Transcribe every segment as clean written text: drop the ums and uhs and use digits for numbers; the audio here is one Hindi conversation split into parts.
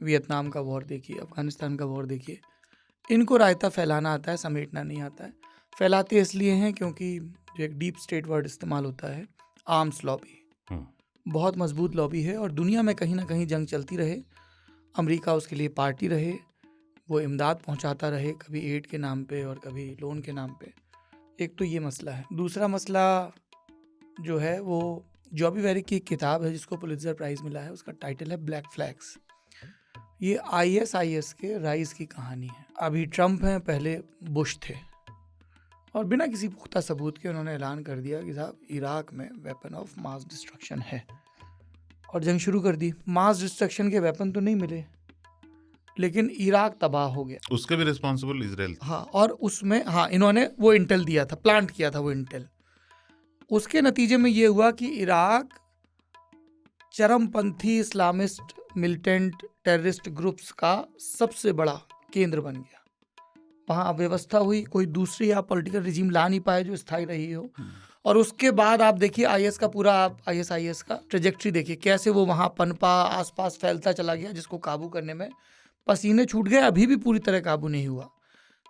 वियतनाम का वॉर देखिए, अफगानिस्तान का वॉर देखिए, इनको रायता फैलाना आता है, समेटना नहीं आता है। फैलाते इसलिए हैं क्योंकि जो एक डीप स्टेट वर्ड इस्तेमाल होता है, आर्म्स लॉबी, बहुत मजबूत लॉबी है और दुनिया में कहीं ना कहीं जंग चलती रहे, अमेरिका उसके लिए पार्टी रहे, वो इमदाद पहुंचाता रहे, कभी एड के नाम पे और कभी लोन के नाम पे। एक तो ये मसला है। दूसरा मसला जो है वो जॉबी वेरिक की एक किताब है जिसको पुलित्जर प्राइज़ मिला है, उसका टाइटल है ब्लैक फ्लैग्स। ये ISIS के राइज की कहानी है। अभी ट्रम्प हैं, पहले बुश थे, और बिना किसी पुख्ता सबूत के उन्होंने ऐलान कर दिया कि साहब इराक में वेपन ऑफ मास डिस्ट्रक्शन है, और जंग शुरू कर दी। मास डिस्ट्रक्शन के वेपन तो नहीं मिले, लेकिन इराक तबाह हो गया। उसके भी रिस्पॉन्सिबल इजराइल। हाँ, और उसमें इन्होंने वो इंटेल दिया था, प्लांट किया था वो इंटेल। उसके नतीजे में ये हुआ कि इराक चरमपंथी इस्लामिस्ट मिलिटेंट टेररिस्ट ग्रुप्स का सबसे बड़ा केंद्र बन गया। वहाँ अव्यवस्था हुई, कोई दूसरी आप पॉलिटिकल रिजीम ला नहीं पाए जो स्थायी रही हो। और उसके बाद आप देखिए IS का पूरा, आप ISIS का ट्रेजेक्ट्री देखिए, कैसे वो वहाँ पनपा, आसपास फैलता चला गया, जिसको काबू करने में पसीने छूट गए, अभी भी पूरी तरह काबू नहीं हुआ।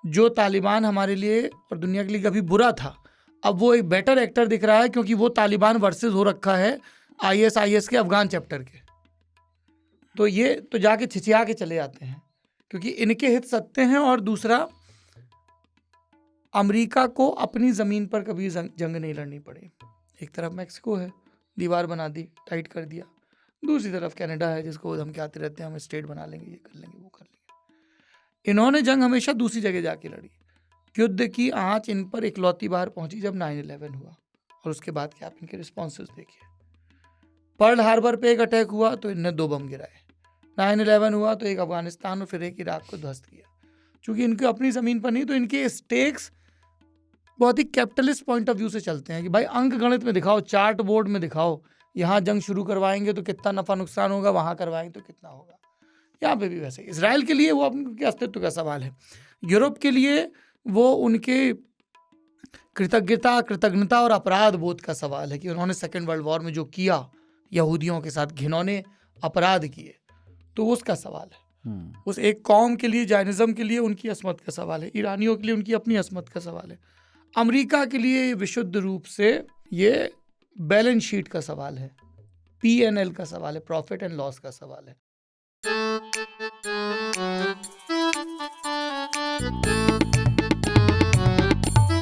जो तालिबान हमारे लिए और दुनिया के लिए कभी बुरा था, अब वो एक बेटर एक्टर दिख रहा है, क्योंकि वो तालिबान वर्सेस हो रखा है ISIS के अफगान चैप्टर के। तो ये तो जाके छिछिया के चले जाते हैं, क्योंकि इनके हित सत्य हैं। और दूसरा, अमेरिका को अपनी ज़मीन पर कभी जंग नहीं लड़नी पड़ी। एक तरफ मैक्सिको है, दीवार बना दी, टाइट कर दिया। दूसरी तरफ कनाडा है, जिसको धमकाते रहते हैं हम स्टेट बना लेंगे, ये कर लेंगे, वो कर लेंगे। इन्होंने जंग हमेशा दूसरी जगह जाके लड़ी। युद्ध की आंच इन पर इकलौती बार पहुंची जब 9/11 हुआ, और उसके बाद के आप इनके रिस्पॉन्सेस देखिए। पर्ल हार्बर पे एक अटैक हुआ तो इनने 2 बम गिराए, 9/11 हुआ तो एक अफगानिस्तान और फिर एक इराक को ध्वस्त किया। चूंकि इनकी अपनी ज़मीन पर नहीं, तो इनके स्टेक्स बहुत ही कैपिटलिस्ट पॉइंट ऑफ व्यू से चलते हैं कि भाई अंक गणित में दिखाओ, चार्ट बोर्ड में दिखाओ, यहाँ जंग शुरू करवाएंगे तो कितना नफा नुकसान होगा, वहाँ करवाएंगे तो कितना होगा। यहाँ पे भी वैसे। इसराइल के लिए वो अपने अस्तित्व का सवाल है, यूरोप के लिए वो उनके कृतज्ञता और अपराध बोध का सवाल है कि उन्होंने सेकेंड वर्ल्ड वॉर में जो किया, यहूदियों के साथ घिनौने अपराध किए, तो उसका सवाल है। उस एक कौम के लिए, जाइनिज्म के लिए उनकी असमत का सवाल है, ईरानियों के लिए उनकी अपनी असमत का सवाल है। अमेरिका के लिए विशुद्ध रूप से ये बैलेंस शीट का सवाल है, P&L का सवाल है, प्रॉफिट एंड लॉस का सवाल है।